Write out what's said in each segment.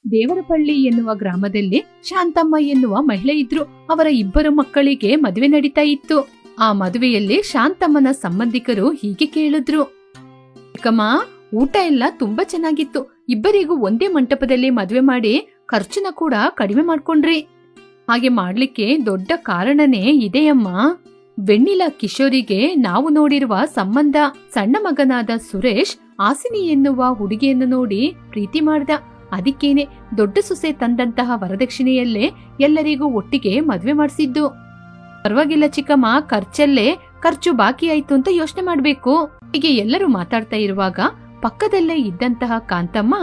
ದೇವರಪಳ್ಳಿ ಎನ್ನುವ ಗ್ರಾಮದಲ್ಲಿ ಶಾಂತಮ್ಮ ಎನ್ನುವ ಮಹಿಳೆ ಇದ್ರು. ಅವರ ಇಬ್ಬರು ಮಕ್ಕಳಿಗೆ ಮದುವೆ ನಡೀತಾ ಇತ್ತು. ಆ ಮದುವೆಯಲ್ಲಿ ಶಾಂತಮ್ಮನ ಸಂಬಂಧಿಕರು ಹೀಗೆ ಕೇಳಿದ್ರು, ಚಿಕ್ಕಮ್ಮ, ಊಟ ಎಲ್ಲ ತುಂಬಾ ಚೆನ್ನಾಗಿತ್ತು. ಇಬ್ಬರಿಗೂ ಒಂದೇ ಮಂಟಪದಲ್ಲಿ ಮದುವೆ ಮಾಡಿ ಖರ್ಚನ್ನ ಕೂಡ ಕಡಿಮೆ ಮಾಡ್ಕೊಂಡ್ರಿ. ಹಾಗೆ ಮಾಡ್ಲಿಕ್ಕೆ ದೊಡ್ಡ ಕಾರಣನೇ ಇದೆಯಮ್ಮ. ವೆಣ್ಣಿಲಾ ಕಿಶೋರಿಗೆ ನಾವು ನೋಡಿರುವ ಸಂಬಂಧ. ಸಣ್ಣ ಮಗನಾದ ಸುರೇಶ್ ಆಸಿನಿ ಎನ್ನುವ ಹುಡುಗಿಯನ್ನು ನೋಡಿ ಪ್ರೀತಿ ಮಾಡ್ದ. ಅದಕ್ಕೇನೆ ದೊಡ್ಡ ಸೊಸೆ ತಂದಂತಹ ವರದಕ್ಷಿಣೆಯಲ್ಲೇ ಎಲ್ಲರಿಗೂ ಒಟ್ಟಿಗೆ ಮದ್ವೆ ಮಾಡಿಸಿದ್ದು. ಪರವಾಗಿಲ್ಲ ಚಿಕ್ಕಮ್ಮ, ಖರ್ಚು ಬಾಕಿ ಆಯ್ತು ಅಂತ ಯೋಚನೆ ಮಾಡ್ಬೇಕು. ಹೀಗೆ ಎಲ್ಲರೂ ಮಾತಾಡ್ತಾ ಇರುವಾಗ ಪಕ್ಕದಲ್ಲೇ ಇದ್ದಂತಹ ಕಾಂತಮ್ಮ,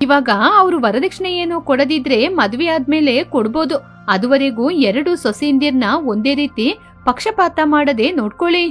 ಇವಾಗ ಅವರು ವರದಕ್ಷಿಣೆ ಏನು ಕೊಡದಿದ್ರೆ ಮದ್ವೆ ಆದ್ಮೇಲೆ ಕೊಡ್ಬೋದು. ಅದುವರೆಗೂ 2 ಸೊಸೆಯಂದಿರ್ನ ಒಂದೇ ರೀತಿ ಪಕ್ಷಪಾತ ಮಾಡದೆ ನೋಡ್ಕೊಳ್ಳಿ.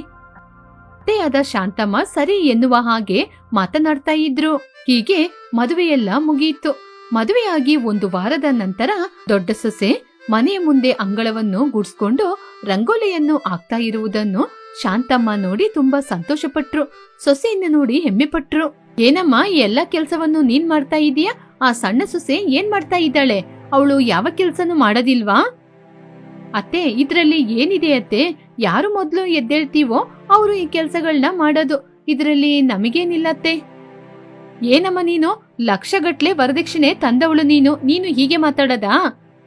ಆದ ಶಾಂತಮ್ಮ ಸರಿ ಎನ್ನುವ ಹಾಗೆ ಮಾತನಾಡ್ತಾ ಇದ್ರು. ಹೀಗೆ ಮದುವೆಯೆಲ್ಲ ಮುಗಿಯಿತು. ಮದುವೆಯಾಗಿ 1 ವಾರದ ನಂತರ ದೊಡ್ಡ ಸೊಸೆ ಮನೆಯ ಮುಂದೆ ಅಂಗಳವನ್ನು ಗುಡ್ಸ್ಕೊಂಡು ರಂಗೋಲಿಯನ್ನು ಹಾಕ್ತಾ ಇರುವುದನ್ನು ಶಾಂತಮ್ಮ ನೋಡಿ ತುಂಬಾ ಸಂತೋಷಪಟ್ರು. ಸೊಸೆಯನ್ನು ನೋಡಿ ಹೆಮ್ಮೆ ಪಟ್ರು. ಏನಮ್ಮ, ಎಲ್ಲ ಕೆಲ್ಸವನ್ನು ನೀನ್ ಮಾಡ್ತಾ ಇದೀಯಾ? ಆ ಸಣ್ಣ ಸೊಸೆ ಏನ್ ಮಾಡ್ತಾ ಇದ್ದಾಳೆ? ಅವಳು ಯಾವ ಕೆಲ್ಸನೂ ಮಾಡೋದಿಲ್ವಾ? ಅತ್ತೆ, ಇದ್ರಲ್ಲಿ ಏನಿದೆ ಅತ್ತೆ? ಯಾರು ಮೊದ್ಲು ಎದ್ದೇಳ್ತೀವೋ ಅವರು ಈ ಕೆಲ್ಸಗಳನ್ನ ಮಾಡೋದು. ಇದ್ರಲ್ಲಿ ನಮಗೇನಿಲ್ಲತ್ತೆ. ಏನಮ್ಮ ನೀನು ಲಕ್ಷಗಟ್ಲೆ ವರದಕ್ಷಿಣೆ ತಂದವಳು ನೀನು ಹೀಗೆ ಮಾತಾಡದಾ?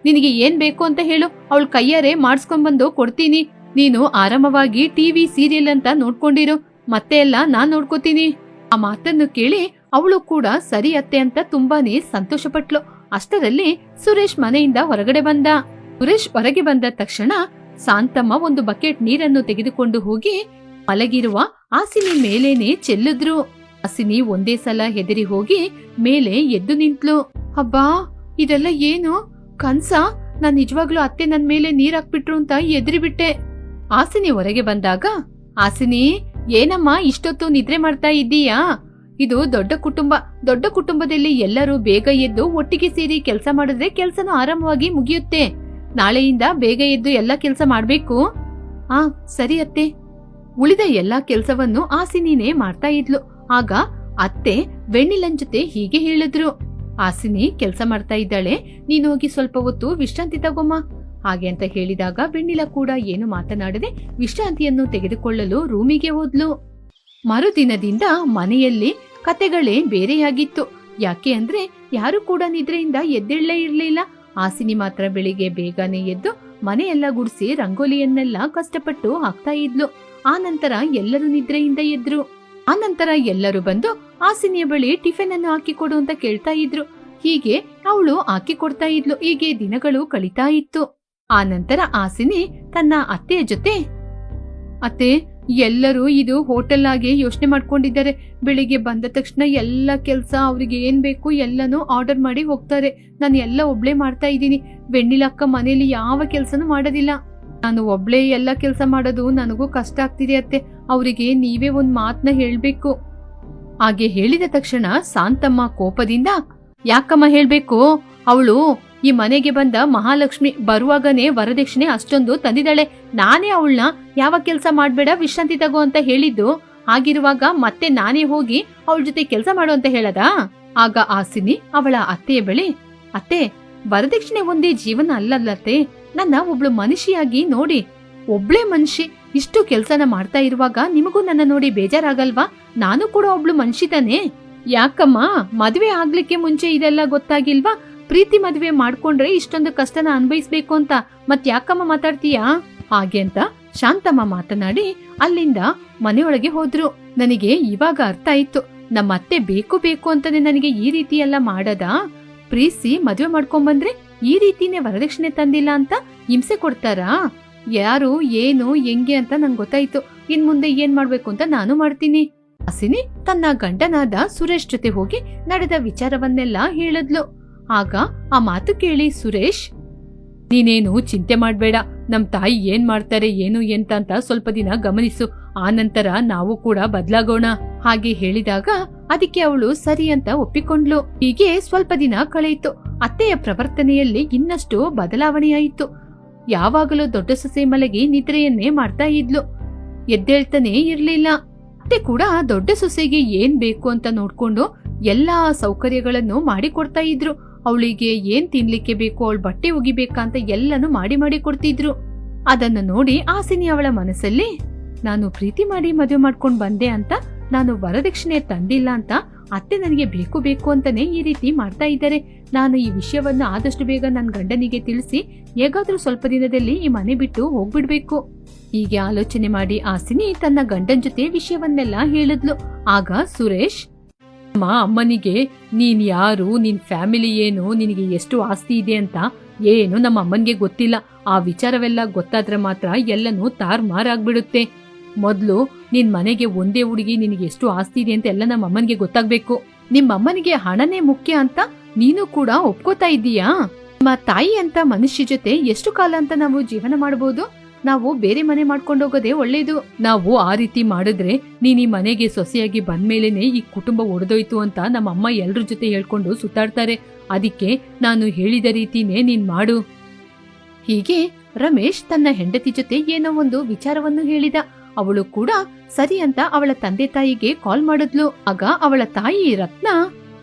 ನಿನಗೆ ಏನ್ ಬೇಕು ಅಂತ ಹೇಳು, ಅವಳ ಕೈಯಾರೆ ಮಾಡಿಸ್ಕೊಂಡ್ಬಂದು ಕೊಡ್ತೀನಿ. ನೀನು ಆರಾಮವಾಗಿ ಟಿವಿ ಸೀರಿಯಲ್ ಅಂತ ನೋಡ್ಕೊಂಡಿರು, ಮತ್ತೆ ಎಲ್ಲ ನಾನ್ ನೋಡ್ಕೋತೀನಿ. ಆ ಮಾತನ್ನು ಕೇಳಿ ಅವಳು ಕೂಡ ಸರಿ ಅತ್ತೆ ಅಂತ ತುಂಬಾನೇ ಸಂತೋಷಪಟ್ಲು. ಅಷ್ಟರಲ್ಲಿ ಸುರೇಶ್ ಮನೆಯಿಂದ ಹೊರಗಡೆ ಬಂದ. ಸುರೇಶ್ ಹೊರಗೆ ಬಂದ ತಕ್ಷಣ ಶಾಂತಮ್ಮ 1 ಬಕೆಟ್ ನೀರನ್ನು ತೆಗೆದುಕೊಂಡು ಹೋಗಿ ಮಲಗಿರುವ ಆಸಿನಿ ಮೇಲೇನೆ ಚೆಲ್ಲಿದ್ರು. ಆಸಿನಿ ಒಂದೇ ಸಲ ಹೆದರಿ ಹೋಗಿ ಮೇಲೆ ಎದ್ದು ನಿಂತ್ಲು. ಅಬ್ಬಾ, ಇದೆಲ್ಲ ಏನು ಕನ್ಸ? ನಾನ್ ನಿಜವಾಗ್ಲೂ ಅತ್ತೆ ನನ್ ಮೇಲೆ ನೀರ್ ಹಾಕ್ಬಿಟ್ರು ಅಂತ ಎದ್ರಿಬಿಟ್ಟೆ. ಆಸಿನಿ ಹೊರಗೆ ಬಂದಾಗ, ಆಸಿನಿ, ಏನಮ್ಮ ಇಷ್ಟೊತ್ತು ನಿದ್ರೆ ಮಾಡ್ತಾ ಇದ್ದೀಯಾ? ಇದು ದೊಡ್ಡ ಕುಟುಂಬದಲ್ಲಿ ಎಲ್ಲರೂ ಬೇಗ ಎದ್ದು ಒಟ್ಟಿಗೆ ಸೇರಿ ಕೆಲಸ ಮಾಡಿದ್ರೆ ಕೆಲ್ಸನೂ ಆರಾಮವಾಗಿ ಮುಗಿಯುತ್ತೆ. ನಾಳೆಯಿಂದ ಬೇಗ ಎದ್ದು ಎಲ್ಲಾ ಕೆಲ್ಸ ಮಾಡ್ಬೇಕು. ಸರಿ ಅತ್ತೆ. ಉಳಿದ ಎಲ್ಲಾ ಕೆಲ್ಸವನ್ನು ಆಸಿನಿನೇ ಮಾಡ್ತಾ ಇದ್ಲು. ಆಗ ಅತ್ತೆ ವೆಣ್ಣಿಲನ್ ಜೊತೆ ಹೀಗೆ ಹೇಳಿದ್ರು, ಆಸಿನಿ ಕೆಲ್ಸ ಮಾಡ್ತಾ ಇದ್ದಾಳೆ, ನೀನು ಹೋಗಿ ಸ್ವಲ್ಪ ಹೊತ್ತು ವಿಶ್ರಾಂತಿ ತಗೊಮ್ಮ. ಹಾಗೆ ಅಂತ ಹೇಳಿದಾಗ ವೆಣ್ಣಿಲ ಕೂಡ ಏನು ಮಾತನಾಡದೆ ವಿಶ್ರಾಂತಿಯನ್ನು ತೆಗೆದುಕೊಳ್ಳಲು ರೂಮಿಗೆ ಹೋದ್ಲು. ಮರುದಿನದಿಂದ ಮನೆಯಲ್ಲಿ ಕತೆಗಳೇ ಬೇರೆಯಾಗಿತ್ತು. ಯಾಕೆ ಅಂದ್ರೆ ಯಾರು ಕೂಡ ನಿದ್ರೆಯಿಂದ ಎದ್ದೇಳಲೇ ಇರ್ಲಿಲ್ಲ. ಆಸಿನಿ ಮಾತ್ರ ಬೆಳಿಗ್ಗೆ ಬೇಗನೆ ಎದ್ದು ಮನೆಯೆಲ್ಲ ಗುಡಿಸಿ ರಂಗೋಲಿಯನ್ನೆಲ್ಲ ಕಷ್ಟಪಟ್ಟು ಹಾಕ್ತಾ ಇದ್ಲು. ಆ ನಂತರ ಎಲ್ಲರೂ ನಿದ್ರೆಯಿಂದ ಎದ್ರು. ಆ ನಂತರ ಎಲ್ಲರೂ ಬಂದು ಆಸಿನಿಯ ಬಳಿ ಟಿಫಿನ್ ಅನ್ನು ಹಾಕಿಕೊಡು ಅಂತ ಕೇಳ್ತಾ ಇದ್ರು. ಹೀಗೆ ಅವಳು ಹಾಕಿ ಕೊಡ್ತಾ ಇದ್ಲು. ಹೀಗೆ ದಿನಗಳು ಕಳೀತಾ ಇತ್ತು. ಆ ನಂತರ ಆಸಿನಿ ತನ್ನ ಅತ್ತೆಯ ಜೊತೆ, ಅತ್ತೆ, ಎಲ್ಲರೂ ಇದು ಹೋಟೆಲ್ ಆಗಿ ಯೋಚನೆ ಮಾಡ್ಕೊಂಡಿದ್ದಾರೆ. ಬೆಳಿಗ್ಗೆ ಬಂದ ತಕ್ಷಣ ಎಲ್ಲ ಕೆಲ್ಸ ಅವ್ರಿಗೆ ಏನ್ ಬೇಕು ಎಲ್ಲನೂ ಆರ್ಡರ್ ಮಾಡಿ ಹೋಗ್ತಾರೆ. ನಾನು ಎಲ್ಲ ಒಬ್ಳೆ ಮಾಡ್ತಾ ಇದ್ದೀನಿ. ವೆಣ್ಣಿಲಕ್ಕ ಮನೇಲಿ ಯಾವ ಕೆಲ್ಸನೂ ಮಾಡೋದಿಲ್ಲ. ನಾನು ಒಬ್ಳೆ ಎಲ್ಲ ಕೆಲ್ಸ ಮಾಡೋದು ನನಗೂ ಕಷ್ಟ ಆಗ್ತಿದೆ ಅತ್ತೆ. ಅವರಿಗೆ ನೀವೇ ಒಂದ್ ಮಾತನ್ನ ಹೇಳ್ಬೇಕು. ಹಾಗೆ ಹೇಳಿದ ತಕ್ಷಣ ಶಾಂತಮ್ಮ ಕೋಪದಿಂದ, ಯಾಕಮ್ಮ ಹೇಳ್ಬೇಕು? ಅವಳು ಈ ಮನೆಗೆ ಬಂದ ಮಹಾಲಕ್ಷ್ಮಿ. ಬರುವಾಗನೇ ವರದಕ್ಷಿಣೆ ಅಷ್ಟೊಂದು ತಂದಿದ್ದಾಳೆ. ನಾನೇ ಅವಳನ್ನ ಯಾವ ಕೆಲ್ಸ ಮಾಡ್ಬೇಡ, ವಿಶ್ರಾಂತಿ ತಗೋ ಅಂತ ಹೇಳಿದ್ದು. ಹಾಗಿರುವಾಗ ಮತ್ತೆ ನಾನೇ ಹೋಗಿ ಅವಳ ಜೊತೆ ಕೆಲ್ಸ ಮಾಡು ಅಂತ ಹೇಳದಾ? ಆಗ ಆಸಿನಿ ಅವಳ ಅತ್ತೆಯ ಬಳಿ, ಅತ್ತೆ, ವರದಕ್ಷಿಣೆ ಒಂದೇ ಜೀವನ ಅಲ್ಲಲ್ಲತ್ತೆ. ನನ್ನ ಒಬ್ಳು ಮನುಷ್ಯಾಗಿ ನೋಡಿ. ಒಬ್ಳೇ ಮನುಷ್ಯ ಇಷ್ಟು ಕೆಲ್ಸನ ಮಾಡ್ತಾ ಇರುವಾಗ ನಿಮಗೂ ನನ್ನ ನೋಡಿ ಬೇಜಾರಾಗಲ್ವಾ? ನಾನು ಕೂಡ ಒಬ್ಳು ಮನುಷ್ಯತಾನೆ. ಯಾಕಮ್ಮ, ಮದ್ವೆ ಆಗ್ಲಿಕ್ಕೆ ಮುಂಚೆ ಇದೆಲ್ಲ ಗೊತ್ತಾಗಿಲ್ವಾ? ಪ್ರೀತಿ ಮದ್ವೆ ಮಾಡ್ಕೊಂಡ್ರೆ ಇಷ್ಟೊಂದು ಕಷ್ಟನ ಅನ್ಭವಿಸ್ಬೇಕು ಅಂತ ಮತ್ ಯಾಕಮ್ಮ ಮಾತಾಡ್ತೀಯಾ? ಹಾಗೆ ಅಂತ ಶಾಂತಮ್ಮ ಮಾತನಾಡಿ ಅಲ್ಲಿಂದ ಮನೆಯೊಳಗೆ ಹೋದ್ರು. ನನಗೆ ಇವಾಗ ಅರ್ಥ ಆಯ್ತು. ನಮ್ಮ ಅತ್ತೆ ಬೇಕು ಅಂತಾನೆ ನನಗೆ ಈ ರೀತಿ ಎಲ್ಲ ಮಾಡದ. ಪ್ರೀತಿ ಮದ್ವೆ ಮಾಡ್ಕೊಂಡ್ಬಂದ್ರೆ ಈ ರೀತಿನೇ ವರದಕ್ಷಿಣೆ ತಂದಿಲ್ಲ ಅಂತ ಹಿಂಸೆ ಕೊಡ್ತಾರಾ? ಯಾರು ಏನು ಹೆಂಗೆ ಅಂತ ನಂಗೆ ಗೊತ್ತಾಯ್ತು. ಇನ್ ಮುಂದೆ ಏನ್ ಮಾಡ್ಬೇಕು ಅಂತ ನಾನು ಮಾಡ್ತೀನಿ. ಆಸಿನಿ ತನ್ನ ಗಂಡನಾದ ಸುರೇಶ್ ಜೊತೆ ಹೋಗಿ ನಡೆದ ವಿಚಾರವನ್ನೆಲ್ಲ ಹೇಳಿದ್ಲು. ಆಗ ಆ ಮಾತು ಕೇಳಿ ಸುರೇಶ್, ನೀನೇನು ಚಿಂತೆ ಮಾಡ್ಬೇಡ. ನಮ್ ತಾಯಿ ಏನ್ ಮಾಡ್ತಾರೆ ಏನು ಎಂತ ಅಂತ ಸ್ವಲ್ಪ ದಿನ ಗಮನಿಸು. ಆ ನಂತರ ನಾವು ಕೂಡ ಬದ್ಲಾಗೋಣ. ಹಾಗೆ ಹೇಳಿದಾಗ ಅದಕ್ಕೆ ಅವಳು ಸರಿ ಅಂತ ಒಪ್ಪಿಕೊಂಡ್ಲು. ಹೀಗೆ ಸ್ವಲ್ಪ ದಿನ ಕಳೆಯಿತು. ಅತ್ತೆಯ ಪ್ರವರ್ತನೆಯಲ್ಲಿ ಇನ್ನಷ್ಟು ಬದಲಾವಣೆಯಾಯಿತು. ಯಾವಾಗಲೂ ದೊಡ್ಡ ಸೊಸೆ ಮಲಗಿ ನಿದ್ರೆಯನ್ನೇ ಮಾಡ್ತಾ ಇದ್ಲು. ಎದ್ದೇಳ್ತಾನೆ ಇರ್ಲಿಲ್ಲ. ಅತ್ತೆ ಕೂಡ ದೊಡ್ಡ ಸೊಸೆಗೆ ಏನ್ ಬೇಕು ಅಂತ ನೋಡ್ಕೊಂಡು ಎಲ್ಲಾ ಸೌಕರ್ಯಗಳನ್ನು ಮಾಡಿಕೊಡ್ತಾ ಇದ್ರು. ಅವಳಿಗೆ ಏನ್ ತಿನ್ಲಿಕ್ಕೆ ಬೇಕು, ಅವಳ ಬಟ್ಟೆ ಒಗಿಬೇಕಂತ ಎಲ್ಲನೂ ಮಾಡಿ ಮಾಡಿ ಕೊಡ್ತಿದ್ರು. ಅದನ್ನ ನೋಡಿ ಆಸಿನಿ ಅವಳ ಮನಸ್ಸಲ್ಲಿ, ನಾನು ಪ್ರೀತಿ ಮಾಡಿ ಮದುವೆ ಮಾಡ್ಕೊಂಡ್ ಬಂದೆ ಅಂತ ನಾನು ವರದಕ್ಷಿಣೆ ತಂದಿಲ್ಲ ಅಂತ ಅತ್ತೆ ನನಗೆ ಬೇಕು ಬೇಕು ಅಂತಾನೆ ಈ ರೀತಿ ಮಾಡ್ತಾ ಇದ್ದಾರೆ. ನಾನು ಈ ವಿಷಯವನ್ನ ಆದಷ್ಟು ಬೇಗ ನನ್ನ ಗಂಡನಿಗೆ ತಿಳಿಸಿ ಹೇಗಾದ್ರೂ ಸ್ವಲ್ಪ ದಿನದಲ್ಲಿ ಈ ಮನೆ ಬಿಟ್ಟು ಹೋಗ್ಬಿಡ್ಬೇಕು. ಹೀಗೆ ಆಲೋಚನೆ ಮಾಡಿ ಆಸಿನಿ ತನ್ನ ಗಂಡನ್ ಜೊತೆ ವಿಷಯವನ್ನೆಲ್ಲ ಹೇಳಿದ್ಲು. ಆಗ ಸುರೇಶ್, ಅಮ್ಮನಿಗೆ ನೀನ್ ಯಾರು, ನಿನ್ ಫ್ಯಾಮಿಲಿ ಏನು, ನಿನಗೆ ಎಷ್ಟು ಆಸ್ತಿ ಇದೆ ಅಂತ ಏನು ನಮ್ಮ ಅಮ್ಮನ್ಗೆ ಗೊತ್ತಿಲ್ಲ. ಆ ವಿಚಾರವೆಲ್ಲ ಗೊತ್ತಾದ್ರೆ ಮಾತ್ರ ಎಲ್ಲನೂ ತಾರ್ಮಾರಾಗ್ಬಿಡುತ್ತೆ. ಮೊದ್ಲು ನಿನ್ ಮನೆಗೆ ಒಂದೇ ಹುಡುಗಿ, ನಿನಗೆ ಎಷ್ಟು ಆಸ್ತಿ ಇದೆ ಅಂತ ಎಲ್ಲ ನಮ್ಮ ಅಮ್ಮನ್ಗೆ ಗೊತ್ತಾಗ್ಬೇಕು. ನಿಮ್ಮಮ್ಮನಿಗೆ ಹಣನೇ ಮುಖ್ಯ ಅಂತ ನೀನು ಕೂಡ ಒಪ್ಕೋತಾ ಇದ್ದೀಯಾ? ನಿಮ್ಮ ತಾಯಿ ಅಂತ ಮನುಷ್ಯ ಜೊತೆ ಎಷ್ಟು ಕಾಲ ಅಂತ ನಾವು ಜೀವನ ಮಾಡಬಹುದು? ನಾವು ಬೇರೆ ಮನೆ ಮಾಡ್ಕೊಂಡೋಗೋದೇ ಒಳ್ಳೇದು. ನಾವು ಆ ರೀತಿ ಮಾಡಿದ್ರೆ ನೀನ್ ಈ ಮನೆಗೆ ಸೊಸೆಯಾಗಿ ಬಂದ್ಮೇಲೆನೆ ಈ ಕುಟುಂಬ ಒಡೆದೋಯ್ತು ಅಂತ ನಮ್ಮ ಅಮ್ಮ ಎಲ್ರ ಜೊತೆ ಹೇಳ್ಕೊಂಡು ಸುತ್ತಾಡ್ತಾರೆ. ಅದಕ್ಕೆ ನಾನು ಹೇಳಿದ ರೀತಿನೇ ನೀನ್ ಮಾಡು. ಹೀಗೆ ರಮೇಶ್ ತನ್ನ ಹೆಂಡತಿ ಜೊತೆ ಏನೋ ಒಂದು ವಿಚಾರವನ್ನು ಹೇಳಿದ. ಅವಳು ಕೂಡ ಸರಿ ಅಂತ ಅವಳ ತಂದೆ ತಾಯಿಗೆ ಕಾಲ್ ಮಾಡಿದ್ಲು. ಆಗ ಅವಳ ತಾಯಿ ರತ್ನ,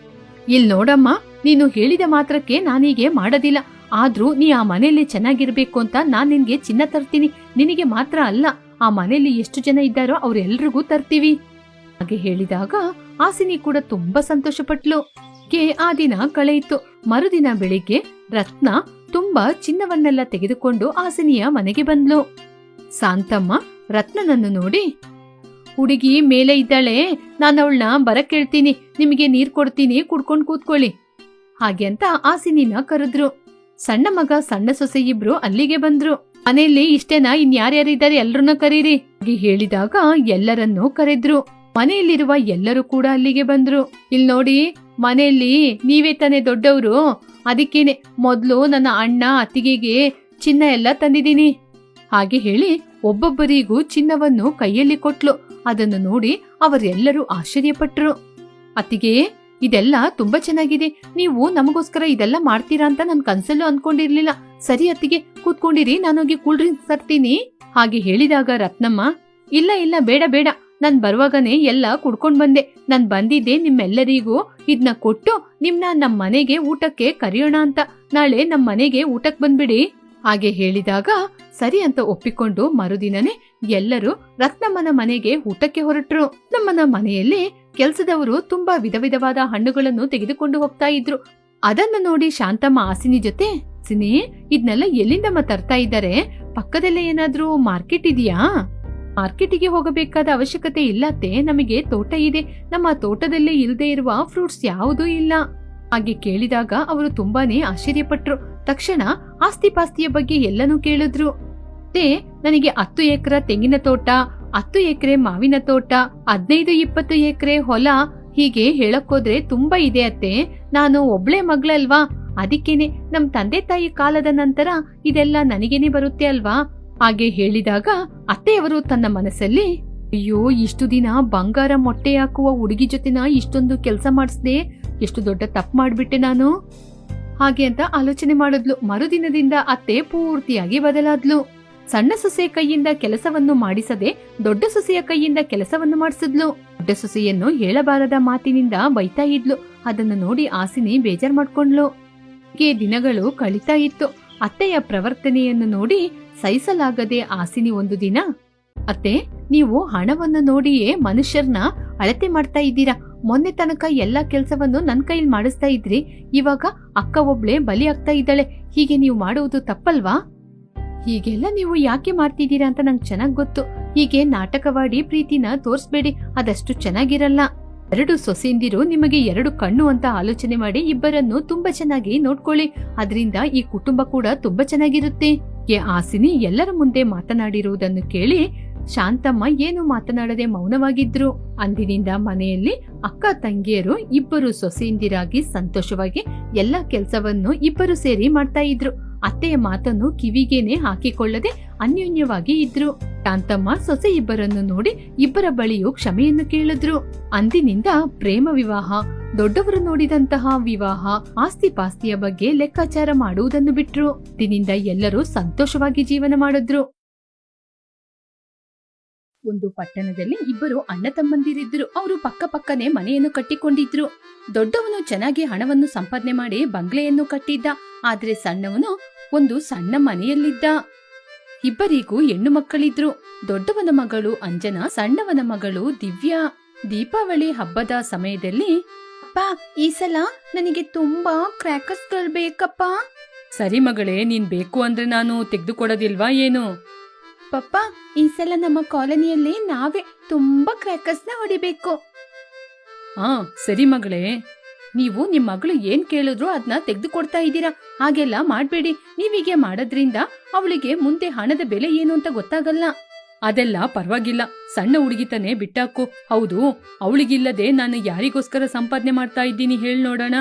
ಇಲ್ ನೋಡಮ್ಮ, ನೀನು ಹೇಳಿದ ಮಾತ್ರಕ್ಕೆ ನಾನೀಗೆ ಮಾಡೋದಿಲ್ಲ. ಆದ್ರೂ ನೀ ಆ ಮನೆಯಲ್ಲಿ ಚೆನ್ನಾಗಿರ್ಬೇಕು ಅಂತ ನಾನ್ ನಿನ್ಗೆ ಚಿನ್ನ ತರ್ತೀನಿ. ನಿನಗೆ ಮಾತ್ರ ಅಲ್ಲ, ಆ ಮನೆಯಲ್ಲಿ ಎಷ್ಟು ಜನ ಇದ್ದಾರೋ ಅವ್ರೆಲ್ರಿಗೂ ತರ್ತೀವಿ. ಹಾಗೆ ಹೇಳಿದಾಗ ಆಸಿನಿ ಕೂಡ ತುಂಬಾ ಸಂತೋಷ ಪಟ್ಲು. ಆ ದಿನ ಕಳೆಯಿತು. ಮರುದಿನ ಬೆಳಿಗ್ಗೆ ರತ್ನ ತುಂಬಾ ಚಿನ್ನವನ್ನೆಲ್ಲ ತೆಗೆದುಕೊಂಡು ಆಸಿನಿಯ ಮನೆಗೆ ಬಂದ್ಲು. ಶಾಂತಮ್ಮ ರತ್ನನನ್ನು ನೋಡಿ, ಹುಡುಗಿ ಮೇಲೆ ಇದ್ದಾಳೆ, ನಾನು ಅವಳನ್ನ ಬರಕ್ ಹೇಳ್ತೀನಿ, ನಿಮಗೆ ನೀರ್ ಕೊಡ್ತೀನಿ, ಕುಡ್ಕೊಂಡ್ ಕೂತ್ಕೊಳ್ಳಿ ಹಾಗೆ ಅಂತ ಆಸಿನಿನ ಕರೆದ್ರು. ಸಣ್ಣ ಮಗ ಸಣ್ಣ ಸೊಸೆ ಇಬ್ರು ಅಲ್ಲಿಗೆ ಬಂದ್ರು. ಮನೆಯಲ್ಲಿ ಇಷ್ಟೇನಾ, ಇನ್ಯಾರ್ಯಾರಿದ್ದಾರೆ ಎಲ್ರನ್ನ ಕರೀರಿ ಹಾಗೆ ಹೇಳಿದಾಗ ಎಲ್ಲರನ್ನೂ ಕರೆದ್ರು. ಮನೆಯಲ್ಲಿರುವ ಎಲ್ಲರೂ ಕೂಡ ಅಲ್ಲಿಗೆ ಬಂದ್ರು. ಇಲ್ ನೋಡಿ, ಮನೆಯಲ್ಲಿ ನೀವೇ ತಾನೇ ದೊಡ್ಡವರು, ಅದಕ್ಕೇನೆ ಮೊದ್ಲು ನನ್ನ ಅಣ್ಣ ಅತ್ತಿಗೆಗೆ ಚಿನ್ನ ಎಲ್ಲ ತಂದಿದ್ದೀನಿ ಹಾಗೆ ಹೇಳಿ ಒಬ್ಬೊಬ್ಬರಿಗೂ ಚಿನ್ನವನ್ನು ಕೈಯಲ್ಲಿ ಕೊಟ್ಲು. ಅದನ್ನು ನೋಡಿ ಅವರೆಲ್ಲರೂ ಆಶ್ಚರ್ಯಪಟ್ರು. ಅತ್ತಿಗೆ, ಇದೆಲ್ಲ ತುಂಬಾ ಚೆನ್ನಾಗಿದೆ, ನೀವು ನಮಗೋಸ್ಕರ ಇದೆಲ್ಲ ಮಾಡ್ತೀರಾ ಅಂತ ನನ್ ಕನ್ಸಲ್ಲೂ ಅನ್ಕೊಂಡಿರ್ಲಿಲ್ಲ. ಸರಿ ಅತ್ತಿಗೆ, ಕೂತ್ಕೊಂಡಿರಿ, ನಾನೋಗಿ ಕೂಲ್ ಡ್ರಿಂಕ್ಸ್ ತರ್ತೀನಿ ಹಾಗೆ ಹೇಳಿದಾಗ ರತ್ನಮ್ಮ, ಇಲ್ಲ ಇಲ್ಲ ಬೇಡ ಬೇಡ, ನಾನ್ ಬರುವಾಗನೇ ಎಲ್ಲ ಕುಡ್ಕೊಂಡ್ ಬಂದೆ. ನಾನ್ ಬಂದಿದ್ದೆ ನಿಮ್ಮೆಲ್ಲರಿಗೂ ಇದನ್ನ ಕೊಟ್ಟು ನಿಮ್ನ ನಮ್ ಮನೆಗೆ ಊಟಕ್ಕೆ ಕರೆಯೋಣ ಅಂತ. ನಾಳೆ ನಮ್ ಮನೆಗೆ ಊಟಕ್ ಬಂದ್ಬಿಡಿ ಹಾಗೆ ಹೇಳಿದಾಗ ಸರಿ ಅಂತ ಒಪ್ಪಿಕೊಂಡು ಮರುದಿನನೇ ಎಲ್ಲರೂ ರತ್ನಮ್ಮನ ಮನೆಗೆ ಊಟಕ್ಕೆ ಹೊರಟ್ರು. ನಮ್ಮನ ಮನೆಯಲ್ಲಿ ಕೆಲ್ಸದವರು ತುಂಬಾ ವಿಧ ವಿಧವಾದ ಹಣ್ಣುಗಳನ್ನು ತೆಗೆದುಕೊಂಡು ಹೋಗ್ತಾ ಇದ್ರು. ಅದನ್ನು ನೋಡಿ ಶಾಂತಮ್ಮ ಆಸಿನಿ ಜೊತೆ, ಸಿನಿ, ಇದನ್ನೆಲ್ಲ ಎಲ್ಲಿಂದಮ್ಮ ತರ್ತಾ ಇದ್ದಾರೆ? ಪಕ್ಕದಲ್ಲೇ ಏನಾದ್ರೂ ಮಾರ್ಕೆಟ್ ಇದೆಯಾ? ಮಾರ್ಕೆಟಿಗೆ ಹೋಗಬೇಕಾದ ಅವಶ್ಯಕತೆ ಇಲ್ಲತ್ತೆ, ನಮಗೆ ತೋಟ ಇದೆ, ನಮ್ಮ ತೋಟದಲ್ಲೇ ಇಲ್ಲದೆ ಇರುವ ಫ್ರೂಟ್ಸ್ ಯಾವುದೂ ಇಲ್ಲ ಹಾಗೆ ಕೇಳಿದಾಗ ಅವರು ತುಂಬಾನೇ ಆಶ್ಚರ್ಯಪಟ್ರು. ತಕ್ಷಣ ಆಸ್ತಿ ಪಾಸ್ತಿಯ ಬಗ್ಗೆ ಎಲ್ಲನೂ ಕೇಳಿದ್ರು. ನನಗೆ 10 ಎಕರೆ ತೆಂಗಿನ ತೋಟ, 10 ಎಕರೆ ಮಾವಿನ ತೋಟ, 15-20 ಎಕರೆ ಹೊಲ, ಹೀಗೆ ಹೇಳಕ್ಕೋದ್ರೆ ತುಂಬಾ ಇದೆ ಅತ್ತೆ. ನಾನು ಒಬ್ಳೆ ಮಗಳಲ್ವಾ, ಅದಕ್ಕೇನೆ ನಮ್ ತಂದೆ ತಾಯಿ ಕಾಲದ ನಂತರ ಇದೆಲ್ಲ ನನಗೇನೆ ಬರುತ್ತೆ ಅಲ್ವಾ ಹಾಗೆ ಹೇಳಿದಾಗ ಅತ್ತೆಯವರು ತನ್ನ ಮನಸ್ಸಲ್ಲಿ, ಅಯ್ಯೋ, ಇಷ್ಟು ದಿನ ಬಂಗಾರ ಮೊಟ್ಟೆ ಹಾಕುವ ಹುಡುಗಿ ಜೊತೆನ ಇಷ್ಟೊಂದು ಕೆಲಸ ಮಾಡಿಸ್ದೆ, ಎಷ್ಟು ದೊಡ್ಡ ತಪ್ಪು ಮಾಡ್ಬಿಟ್ಟೆ ನಾನು ಹಾಗೆ ಅಂತ ಆಲೋಚನೆ ಮಾಡಿದ್ಲು. ಮರುದಿನದಿಂದ ಅತ್ತೆ ಪೂರ್ತಿಯಾಗಿ ಬದಲಾದ್ಲು. ಸಣ್ಣ ಸೊಸೆ ಕೈಯಿಂದ ಕೆಲಸವನ್ನು ಮಾಡಿಸದೆ ದೊಡ್ಡ ಸೊಸೆಯ ಕೈಯಿಂದ ಕೆಲಸವನ್ನು ಮಾಡಿಸಿದ್ಲು. ದೊಡ್ಡ ಸೊಸೆಯನ್ನು ಹೇಳಬಾರದ ಮಾತಿನಿಂದ ಬೈತಾ ಇದ್ಲು. ಅದನ್ನು ನೋಡಿ ಆಸಿನಿ ಬೇಜಾರ್ ಮಾಡ್ಕೊಂಡ್ಲು. ಹೀಗೆ ದಿನಗಳು ಕಳೀತಾ ಇತ್ತು. ಅತ್ತೆಯ ಪ್ರವರ್ತನೆಯನ್ನು ನೋಡಿ ಸಹಿಸಲಾಗದೆ ಆಸಿನಿ ಒಂದು ದಿನ, ಅತ್ತೆ, ನೀವು ಹಣವನ್ನು ನೋಡಿಯೇ ಮನುಷ್ಯರನ್ನ ಅಳತೆ ಮಾಡ್ತಾ ಇದ್ದೀರಾ. ಮೊನ್ನೆ ತನಕ ಎಲ್ಲಾ ಕೆಲ್ಸವನ್ನು ನನ್ ಕೈಲಿ ಮಾಡಿಸ್ತಾ ಇದ್ರಿ, ಇವಾಗ ಅಕ್ಕ ಒಬ್ಳೆ ಬಲಿ ಆಗ್ತಾ ಇದ್ದಾಳೆ. ಹೀಗೆ ನೀವು ಮಾಡುವುದು ತಪ್ಪಲ್ವಾ? ಹೀಗೆಲ್ಲ ನೀವು ಯಾಕೆ ಮಾಡ್ತಿದ್ದೀರಾ ಅಂತ ನಂಗೆ ಚೆನ್ನಾಗ್ ಗೊತ್ತು. ಹೀಗೆ ನಾಟಕವಾಡಿ ಪ್ರೀತಿನ ತೋರ್ಸ್ಬೇಡಿ, ಅದಷ್ಟು ಚೆನ್ನಾಗಿರಲ್ಲ. 2 ಸೊಸೆಂದಿರು ನಿಮಗೆ 2 ಕಣ್ಣು ಅಂತ ಆಲೋಚನೆ ಮಾಡಿ ಇಬ್ಬರನ್ನು ತುಂಬಾ ಚೆನ್ನಾಗಿ ನೋಡ್ಕೊಳ್ಳಿ. ಅದರಿಂದ ಈ ಕುಟುಂಬ ಕೂಡ ತುಂಬಾ ಚೆನ್ನಾಗಿರುತ್ತೆ. ಆಸಿನಿ ಎಲ್ಲರ ಮುಂದೆ ಮಾತನಾಡಿರುವುದನ್ನು ಕೇಳಿ ಶಾಂತಮ್ಮ ಏನು ಮಾತನಾಡದೆ ಮೌನವಾಗಿದ್ರು. ಅಂದಿನಿಂದ ಮನೆಯಲ್ಲಿ ಅಕ್ಕ ತಂಗಿಯರು ಇಬ್ಬರು ಸೊಸೆಯಂದಿರಾಗಿ ಸಂತೋಷವಾಗಿ ಎಲ್ಲಾ ಕೆಲಸವನ್ನು ಇಬ್ಬರು ಸೇರಿ ಮಾಡ್ತಾ ಇದ್ರು. ಅತ್ತೆಯ ಮಾತನ್ನು ಕಿವಿಗೇನೆ ಹಾಕಿಕೊಳ್ಳದೆ ಅನ್ಯೋನ್ಯವಾಗಿ ಇದ್ರು. ಶಾಂತಮ್ಮ ಸೊಸೆ ಇಬ್ಬರನ್ನು ನೋಡಿ ಇಬ್ಬರ ಬಳಿಯೂ ಕ್ಷಮೆಯನ್ನು ಕೇಳಿದ್ರು. ಅಂದಿನಿಂದ ಪ್ರೇಮ ವಿವಾಹ, ದೊಡ್ಡವರು ನೋಡಿದಂತಹ ವಿವಾಹ, ಆಸ್ತಿ ಪಾಸ್ತಿಯ ಬಗ್ಗೆ ಲೆಕ್ಕಾಚಾರ ಮಾಡುವುದನ್ನು ಬಿಟ್ರು. ದಿನಿಂದ ಎಲ್ಲರೂ ಸಂತೋಷವಾಗಿ ಜೀವನ ಮಾಡಿದ್ರು. ಒಂದು ಪಟ್ಟಣದಲ್ಲಿ ಇಬ್ಬರು ಅಣ್ಣ ತಮ್ಮಂದಿರಿದ್ರು. ಅವರು ಪಕ್ಕ ಪಕ್ಕನೆ ಮನೆಯನ್ನು ಕಟ್ಟಿಕೊಂಡಿದ್ರು. ದೊಡ್ಡವನು ಚೆನ್ನಾಗಿ ಹಣವನ್ನು ಸಂಪಾದನೆ ಮಾಡಿ ಬಂಗ್ಲೆಯನ್ನು ಕಟ್ಟಿದ್ದ. ಆದ್ರೆ ಸಣ್ಣವನು ಒಂದು ಸಣ್ಣ ಮನೆಯಲ್ಲಿದ್ದ. ಇಬ್ಬರಿಗೂ ಹೆಣ್ಣು ಮಕ್ಕಳಿದ್ರು. ದೊಡ್ಡವನ ಮಗಳು ಅಂಜನಾ, ಸಣ್ಣವನ ಮಗಳು ದಿವ್ಯಾ. ದೀಪಾವಳಿ ಹಬ್ಬದ ಸಮಯದಲ್ಲಿ, ಅಪ್ಪ ಈ ಸಲ ನನಗೆ ತುಂಬಾ ಕ್ರ್ಯಾಕರ್ಸ್ಗಳು ಬೇಕಪ್ಪ. ಸರಿ ಮಗಳೇ, ನೀನ್ ಬೇಕು ಅಂದ್ರೆ ನಾನು ತೆಗೆದುಕೊಡೋದಿಲ್ವಾ ಏನು? ಪಪ್ಪ ಈ ಸಲ ನಮ್ಮ ಕಾಲೋನಿಯಲ್ಲಿ ನಾವೇ ತುಂಬಾ ಕ್ರ್ಯಾಕರ್ಸ್ನ ಹೊಡಿಬೇಕು. ಸರಿ ಮಗಳೇ, ನೀವು ನಿಮ್ ಮಗಳು ಏನ್ ಕೇಳಿದ್ರು ಅದನ್ನ ತೆಗೆದುಕೊಡ್ತಾ ಇದ್ದೀರಾ. ಹಾಗೆಲ್ಲ ಮಾಡ್ಬೇಡಿ. ನೀವೀಗೆ ಮಾಡೋದ್ರಿಂದ ಅವಳಿಗೆ ಮುಂದೆ ಹಣದ ಬೆಲೆ ಏನು ಅಂತ ಗೊತ್ತಾಗಲ್ಲ. ಅದೆಲ್ಲ ಪರವಾಗಿಲ್ಲ, ಸಣ್ಣ ಹುಡುಗಿತಾನೆ ಬಿಟ್ಟಾಕು. ಹೌದು, ಅವಳಿಗಿಲ್ಲದೆ ನಾನು ಯಾರಿಗೋಸ್ಕರ ಸಂಪಾದನೆ ಮಾಡ್ತಾ ಇದ್ದೀನಿ ಹೇಳ್ ನೋಡೋಣ.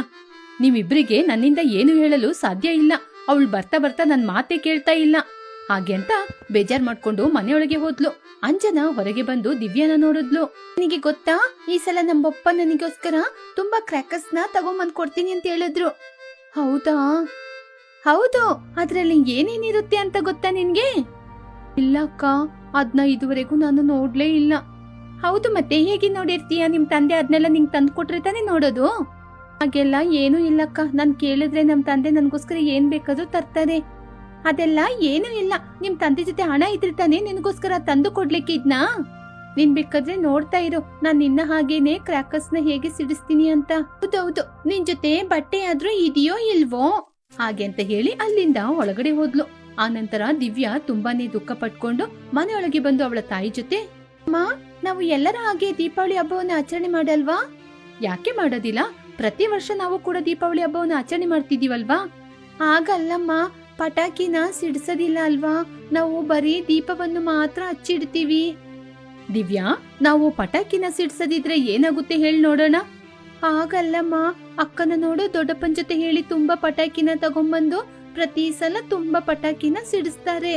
ನೀವಿಬ್ರಿಗೆ ನನ್ನಿಂದ ಏನು ಹೇಳಲು ಸಾಧ್ಯ ಇಲ್ಲ. ಅವಳು ಬರ್ತಾ ಬರ್ತಾ ನನ್ ಮಾತೆ ಕೇಳ್ತಾ ಇಲ್ಲ. ಹಾಗೆ ಅಂತ ಬೇಜಾರ್ ಮಾಡ್ಕೊಂಡು ಮನೆಯೊಳಗೆ ಹೋದ್ಲು. ಅಂಜನಾ ಹೊರಗೆ ಬಂದು ದಿವ್ಯಾನ ನೋಡಿದ್ಲು. ನಿನಗೆ ಗೊತ್ತಾ, ಈ ಸಲ ನಮ್ಮಪ್ಪ ನನಗೋಸ್ಕರ ತುಂಬಾ ಕ್ರ್ಯಾಕರ್ಸ್ನ ತಗೊಂಬಂದ್ ಕೊಡ್ತೀನಿ ಅಂತ ಹೇಳಿದ್ರು. ಹೌದಾ? ಹೌದು. ಅದ್ರಲ್ಲಿ ಏನೇನಿರುತ್ತೆ ಅಂತ ಗೊತ್ತಾ ನಿನ್ಗೆ? ಇಲ್ಲ ಅಕ್ಕ, ಅದ್ನ ಇದುವರೆಗೂ ನಾನು ನೋಡ್ಲೇ ಇಲ್ಲ. ಹೌದು, ಮತ್ತೆ ಹೇಗೆ ನೋಡಿರ್ತೀಯ? ನಿಮ್ ತಂದೆ ಅದ್ನೆಲ್ಲ ನಿಂಗೆ ತಂದು ಕೊಟ್ರೆ ತಾನೇ ನೋಡೋದು. ಹಾಗೆಲ್ಲ ಏನೂ ಇಲ್ಲಕ್ಕ. ನಾನ್ ಕೇಳಿದ್ರೆ ನಮ್ ತಂದೆ ನನ್ಗೋಸ್ಕರ ಏನ್ ಬೇಕಾದ್ರೂ ತರ್ತಾರೆ. ಅದೆಲ್ಲ ಏನೂ ಇಲ್ಲ. ನಿಮ್ ತಂದೆ ಜೊತೆ ಹಣ ಇದ್ರೆ ತಾನೇ ನಿನ್ಗೋಸ್ಕರ ತಂದು ಕೊಡ್ಲಿಕ್ಕೆ ಇದ್ನಾ? ನೀನ್ ಬೇಕಾದ್ರೆ ನೋಡ್ತಾ ಇರು, ನಾನ್ ನಿನ್ನ ಹಾಗೇನೆ ಕ್ರ್ಯಾಕರ್ಸ್ನ ಹೇಗೆ ಸಿಡಿಸ್ತೀನಿ ಅಂತ. ಹೌದೌದು, ನಿನ್ ಜೊತೆ ಬಟ್ಟೆ ಆದ್ರೂ ಇದೆಯೋ ಇಲ್ವೋ ಹಾಗೆ ಅಂತ ಹೇಳಿ ಅಲ್ಲಿಂದ ಒಳಗಡೆ ಹೋದ್ಲು. ಆ ನಂತರ ದಿವ್ಯಾ ತುಂಬಾನೇ ದುಃಖ ಪಟ್ಕೊಂಡು ಮನೆಯೊಳಗೆ ಬಂದು ಅವಳ ತಾಯಿ ಜೊತೆ, ಅಮ್ಮ ನಾವು ಎಲ್ಲರ ಹಾಗೆ ದೀಪಾವಳಿ ಹಬ್ಬವನ್ನ ಆಚರಣೆ ಮಾಡಲ್ವಾ? ಯಾಕೆ ಮಾಡೋದಿಲ್ಲ? ಪ್ರತಿ ವರ್ಷ ನಾವು ಕೂಡ ದೀಪಾವಳಿ ಹಬ್ಬವನ್ನ ಆಚರಣೆ ಮಾಡ್ತಿದೀವಲ್ವಾ? ಹಾಗಲ್ಲಮ್ಮ, ಪಟಾಕಿನ ಸಿಡಿಸೋದಿಲ್ಲ ಅಲ್ವಾ, ನಾವು ಬರೀ ದೀಪವನ್ನು ಮಾತ್ರ ಹಚ್ಚಿಡ್ತೀವಿ. ದಿವ್ಯಾ, ನಾವು ಪಟಾಕಿನ ಸಿಡಿಸದಿದ್ರೆ ಏನಾಗುತ್ತೆ ಹೇಳಿ ನೋಡೋಣ. ಹಾಗಲ್ಲಮ್ಮ, ಅಕ್ಕನ ನೋಡು, ದೊಡ್ಡಪ್ಪನ ಜೊತೆ ಹೇಳಿ ತುಂಬಾ ಪಟಾಕಿನ ತಗೊಂಡ್ಬಂದು ಪ್ರತಿ ಸಲ ತುಂಬಾ ಪಟಾಕಿನ ಸಿಡಿಸ್ತಾರೆ.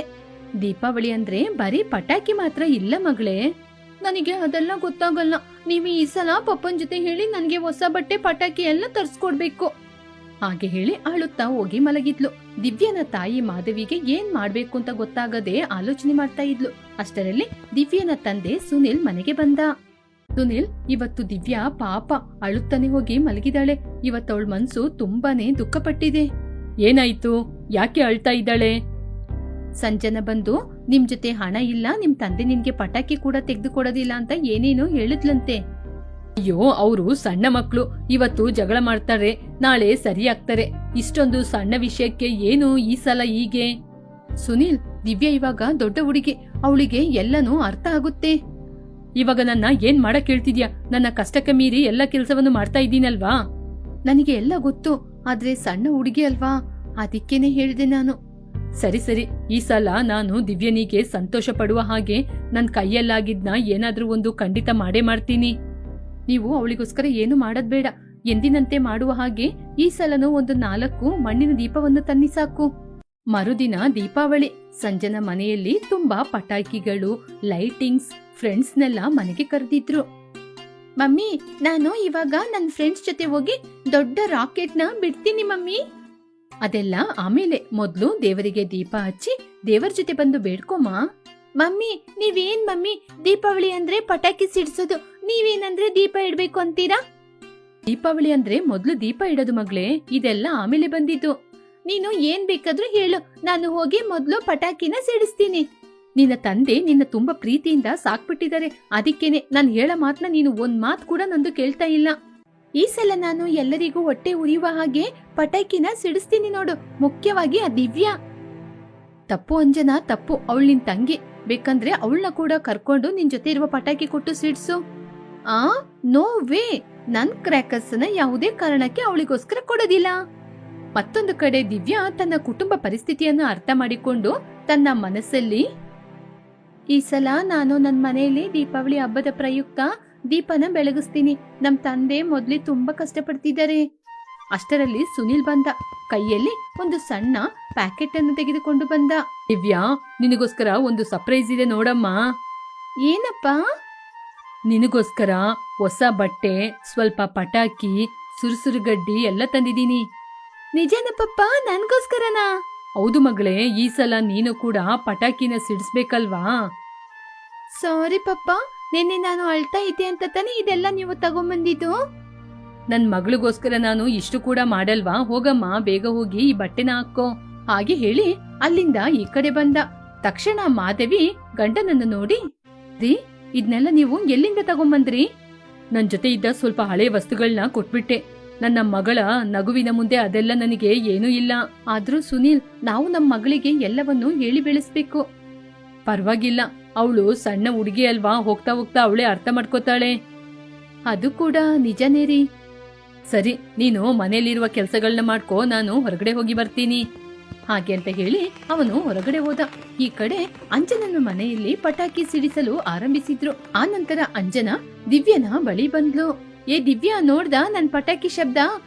ದೀಪಾವಳಿ ಅಂದ್ರೆ ಬರೀ ಪಟಾಕಿ ಮಾತ್ರ ಇಲ್ಲ ಮಗಳೇ. ನನಗೆ ಅದೆಲ್ಲ ಗೊತ್ತಾಗಲ್ಲ. ನೀವು ಈ ಸಲ ಪಪ್ಪನ್ ಜೊತೆ ಹೇಳಿ ನನಗೆ ಹೊಸ ಬಟ್ಟೆ ಪಟಾಕಿ ಎಲ್ಲ ತರ್ಸ್ಕೊಡ್ಬೇಕು. ಹಾಗೆ ಹೇಳಿ ಅಳುತ್ತಾ ಹೋಗಿ ಮಲಗಿದ್ಲು. ದಿವ್ಯನ ತಾಯಿ ಮಾಧವಿಗೆ ಏನ್ ಮಾಡ್ಬೇಕು ಅಂತ ಗೊತ್ತಾಗದೆ ಆಲೋಚನೆ ಮಾಡ್ತಾ ಇದ್ಲು. ಅಷ್ಟರಲ್ಲಿ ದಿವ್ಯನ ತಂದೆ ಸುನಿಲ್ ಮನೆಗೆ ಬಂದ. ಸುನಿಲ್, ಇವತ್ತು ದಿವ್ಯಾ ಪಾಪ ಅಳುತ್ತಾನೆ ಹೋಗಿ ಮಲಗಿದಾಳೆ. ಇವತ್ತವಳ ಮನ್ಸು ತುಂಬಾನೇ ದುಃಖಪಟ್ಟಿದೆ. ಏನಾಯ್ತು? ಯಾಕೆ ಅಳ್ತಾ ಇದ್ದಾಳೆ? ಸಂಜನ ಬಂದು ನಿಮ್ ಜೊತೆ ಹಣ ಇಲ್ಲ, ನಿಮ್ ತಂದೆ ನಿನ್ಗೆ ಪಟಾಕಿ ಕೂಡ ತೆಗೆದುಕೊಡೋದಿಲ್ಲ ಅಂತ ಏನೇನೋ ಹೇಳಿದ್ಲಂತೆ. ಅಯ್ಯೋ, ಅವರು ಸಣ್ಣ ಮಕ್ಕಳು. ಇವತ್ತು ಜಗಳ ಮಾಡ್ತಾರೆ, ನಾಳೆ ಸರಿ ಆಗ್ತಾರೆ. ಇಷ್ಟೊಂದು ಸಣ್ಣ ವಿಷಯಕ್ಕೆ ಏನು ಈ ಸಲ ಹೀಗೆ? ಸುನಿಲ್, ದಿವ್ಯಾ ಇವಾಗ ದೊಡ್ಡ ಹುಡುಗಿ, ಅವಳಿಗೆ ಎಲ್ಲನೂ ಅರ್ಥ ಆಗುತ್ತೆ. ಇವಾಗ ನನ್ನ ಏನ್ ಮಾಡಕ್ ಹೇಳ್ತಿದ್ಯಾ? ನನ್ನ ಕಷ್ಟಕ್ಕೆ ಮೀರಿ ಎಲ್ಲ ಕೆಲಸವನ್ನು ಮಾಡ್ತಾ ಇದ್ದೀನಲ್ವಾ? ನನಗೆ ಎಲ್ಲ ಗೊತ್ತು, ಆದ್ರೆ ಸಣ್ಣ ಹುಡುಗಿ ಅಲ್ವಾ, ಅದಕ್ಕೇನೆ ಹೇಳಿದೆ ನಾನು. ಸರಿ ಸರಿ, ಈ ಸಲ ನಾನು ದಿವ್ಯನಿಗೆ ಸಂತೋಷ ಪಡುವ ಹಾಗೆ ನನ್ ಕೈಯಲ್ಲಾಗಿದ್ನ ಏನಾದ್ರೂ ಒಂದು ಖಂಡಿತ ಮಾಡೇ ಮಾಡ್ತೀನಿ. ನೀವು ಅವಳಿಗೋಸ್ಕರ ಏನು ಮಾಡೋದ್ ಬೇಡ. ಎಂದಿನಂತೆ ಮಾಡುವ ಹಾಗೆ ಈ ಸಲನೂ ಒಂದು 4 ಮಣ್ಣಿನ ದೀಪವನ್ನು ತನ್ನಿ ಸಾಕು. ಮರುದಿನ ದೀಪಾವಳಿ. ಸಂಜನ ಮನೆಯಲ್ಲಿ ತುಂಬಾ ಪಟಾಕಿಗಳು, ಲೈಟಿಂಗ್ಸ್, ಫ್ರೆಂಡ್ಸ್ನೆಲ್ಲ ಮನೆಗೆ ಕರೆದಿದ್ರು. ಮಮ್ಮಿ, ನಾನು ಇವಾಗ ನನ್ನ ಫ್ರೆಂಡ್ಸ್ ಜೊತೆ ಹೋಗಿ ದೊಡ್ಡ ರಾಕೆಟ್ನ ಬಿಡ್ತೀನಿ ಮಮ್ಮಿ. ಅದೆಲ್ಲ ಆಮೇಲೆ, ಮೊದ್ಲು ದೇವರಿಗೆ ದೀಪ ಹಚ್ಚಿ ದೇವರ ಜೊತೆ ಬಂದು ಬೇಡ್ಕೊಮ್ಮ. ಮಮ್ಮಿ, ನೀವೇನ್ ಮಮ್ಮಿ, ದೀಪಾವಳಿ ಅಂದ್ರೆ ಪಟಾಕಿ ಸಿಡ್ಸೋದು, ನೀವೇನಂದ್ರೆ ದೀಪ ಇಡ್ಬೇಕು ಅಂತೀರಾ? ದೀಪಾವಳಿ ಅಂದ್ರೆ ಮೊದ್ಲು ದೀಪ ಇಡೋದು ಮಗಳೇ, ಇದೆಲ್ಲ ಆಮೇಲೆ ಬಂದಿದ್ದು. ನೀನು ಏನ್ ಬೇಕಾದ್ರೂ ಹೇಳು, ನಾನು ಹೋಗಿ ಮೊದ್ಲು ಪಟಾಕಿನ ಸಿಡಿಸ್ತೀನಿ. ನಿನ್ನ ತಂದೆ ನಿನ್ನ ತುಂಬಾ ಪ್ರೀತಿಯಿಂದ ಸಾಕ್ಬಿಟ್ಟಿದ್ದಾರೆ. ಅದಕ್ಕೇನೆ ನಾನು ಹೇಳೋ ಮಾತನ್ನ ನೀನು ಒಂದ್ ಮಾತು ಕೂಡ ನಂದು ಕೇಳ್ತಾ ಇಲ್ಲ. ಈ ಸಲ ನಾನು ಎಲ್ಲರಿಗೂ ಹೊಟ್ಟೆ ಉರಿಯುವ ಹಾಗೆ ಪಟಾಕಿನ ಸಿಡಿಸ್ತೀನಿ ನೋಡು, ಮುಖ್ಯವಾಗಿ ಆ ದಿವ್ಯಾ. ತಪ್ಪು ಅಂಜನಾ, ತಪ್ಪು. ಅವಳು ನಿನ್ ತಂಗಿ, ಬೇಕಂದ್ರೆ ಅವಳನ್ನ ಕೂಡ ಕರ್ಕೊಂಡು ನಿನ್ ಜೊತೆ ಇರುವ ಪಟಾಕಿ ಕೊಟ್ಟು ಸಿಡ್ಸು. ನೋ ವೇ, ನನ್ ಕ್ರ್ಯಾಕರ್ಸ್ನ ಯಾವುದೇ ಕಾರಣಕ್ಕೆ ಅವಳಿಗೋಸ್ಕರ ಕೊಡೋದಿಲ್ಲ. ಮತ್ತೊಂದು ಕಡೆ ದಿವ್ಯಾ ತನ್ನ ಕುಟುಂಬ ಪರಿಸ್ಥಿತಿಯನ್ನು ಅರ್ಥ ಮಾಡಿಕೊಂಡು ತನ್ನ ಮನಸ್ಸಲ್ಲಿ, ಈ ಸಲ ನಾನು ನನ್ನ ಮನೆಯಲ್ಲಿ ದೀಪಾವಳಿ ಹಬ್ಬದ ಪ್ರಯುಕ್ತ ದೀಪನ ಬೆಳಗಿಸ್ತೀನಿ. ನಮ್ ತಂದೆ ಮೊದ್ಲೇ ತುಂಬಾ ಕಷ್ಟಪಡ್ತಿದ್ದಾರೆ. ಅಷ್ಟರಲ್ಲಿ ಸುನಿಲ್ ಬಂದ. ಕೈಯಲ್ಲಿ ಒಂದು ಸಣ್ಣ ಪ್ಯಾಕೆಟ್ ಅನ್ನು ತೆಗೆದುಕೊಂಡು ಬಂದ. ದಿವ್ಯಾ, ನಿನಗೋಸ್ಕರ ಒಂದು ಸರ್ಪ್ರೈಸ್ ಇದೆ ನೋಡಮ್ಮ. ಏನಪ್ಪ? ನಿನಗೋಸ್ಕರ ಹೊಸ ಬಟ್ಟೆ, ಸ್ವಲ್ಪ ಪಟಾಕಿ, ಸುರುಸುರುಗಡ್ಡಿ ಎಲ್ಲ ತಂದಿದ್ದೀನಿ. ನಿಜನ ಪಪ್ಪ? ನನ್ಗೋಸ್ಕರನಾ? ಹೌದು ಮಗಳೇ, ಈ ಸಲ ನೀನು ಕೂಡ ಪಟಾಕಿನ ಸಿಡಿಸ್ಬೇಕಲ್ವಾ? ಸಾರಿ ಪಪ್ಪ, ನಿನ್ನೆ ನಾನು ಅಳ್ತಾ ಇದ್ದೆ ಅಂತ ತಾನೇ ಇದೆಲ್ಲ ನೀವು ತಗೊಂಬಂದಿದ್ದು. ನನ್ ಮಗಳಿಗೋಸ್ಕರ ನಾನು ಇಷ್ಟು ಕೂಡ ಮಾಡಲ್ವಾ? ಹೋಗಮ್ಮ, ಬೇಗ ಹೋಗಿ ಈ ಬಟ್ಟೆನ ಹಾಕೋ. ಹಾಗೆ ಹೇಳಿ ಅಲ್ಲಿಂದ ಈ ಕಡೆ ಬಂದ. ತಕ್ಷಣ ಮಾಧವಿ ಗಂಡನನ್ನು ನೋಡಿ, ರೀ, ಇದನ್ನೆಲ್ಲ ನೀವು ಎಲ್ಲಿಂದ ತಗೊಂಬಂದ್ರಿ? ನನ್ ಜೊತೆ ಇದ್ದ ಸ್ವಲ್ಪ ಹಳೆ ವಸ್ತುಗಳನ್ನ ಕೊಟ್ಬಿಟ್ಟೆ. ನನ್ನ ಮಗಳ ನಗುವಿನ ಮುಂದೆ ಅದೆಲ್ಲ ನನಗೆ ಏನೂ ಇಲ್ಲ. ಆದ್ರೂ ಸುನೀಲ್, ನಾವು ನಮ್ಮ ಮಗಳಿಗೆ ಎಲ್ಲವನ್ನೂ ಹೇಳಿ ಬೆಳೆಸ್ಬೇಕು. ಪರವಾಗಿಲ್ಲ, ಅವಳು ಸಣ್ಣ ಹುಡುಗಿ ಅಲ್ವಾ, ಹೋಗ್ತಾ ಹೋಗ್ತಾ ಅವಳೇ ಅರ್ಥ ಮಾಡ್ಕೋತಾಳೆ. ಅದು ಕೂಡ ನಿಜನೇ ರೀ. ಸರಿ, ನೀನು ಮನೆಯಲ್ಲಿರುವ ಕೆಲಸಗಳನ್ನ ಮಾಡ್ಕೋ, ನಾನು ಹೊರಗಡೆ ಹೋಗಿ ಬರ್ತೀನಿ. ಹಾಗೆ ಅಂತ ಹೇಳಿ ಅವನು ಹೊರಗಡೆ ಹೋದ. ಈ ಕಡೆ ಅಂಜನನ ಮನೆಯಲ್ಲಿ ಪಟಾಕಿ ಸಿಡಿಸಲು ಆರಂಭಿಸಿದ್ರು. ಆ ನಂತರ ಅಂಜನಾ ದಿವ್ಯನ ಬಳಿ ಬಂದ್ಲು. ಏ ದಿವ್ಯಾ, ನೋಡ್ದ ನನ್ ಪಟಾಕಿ ಶಬ್ದ?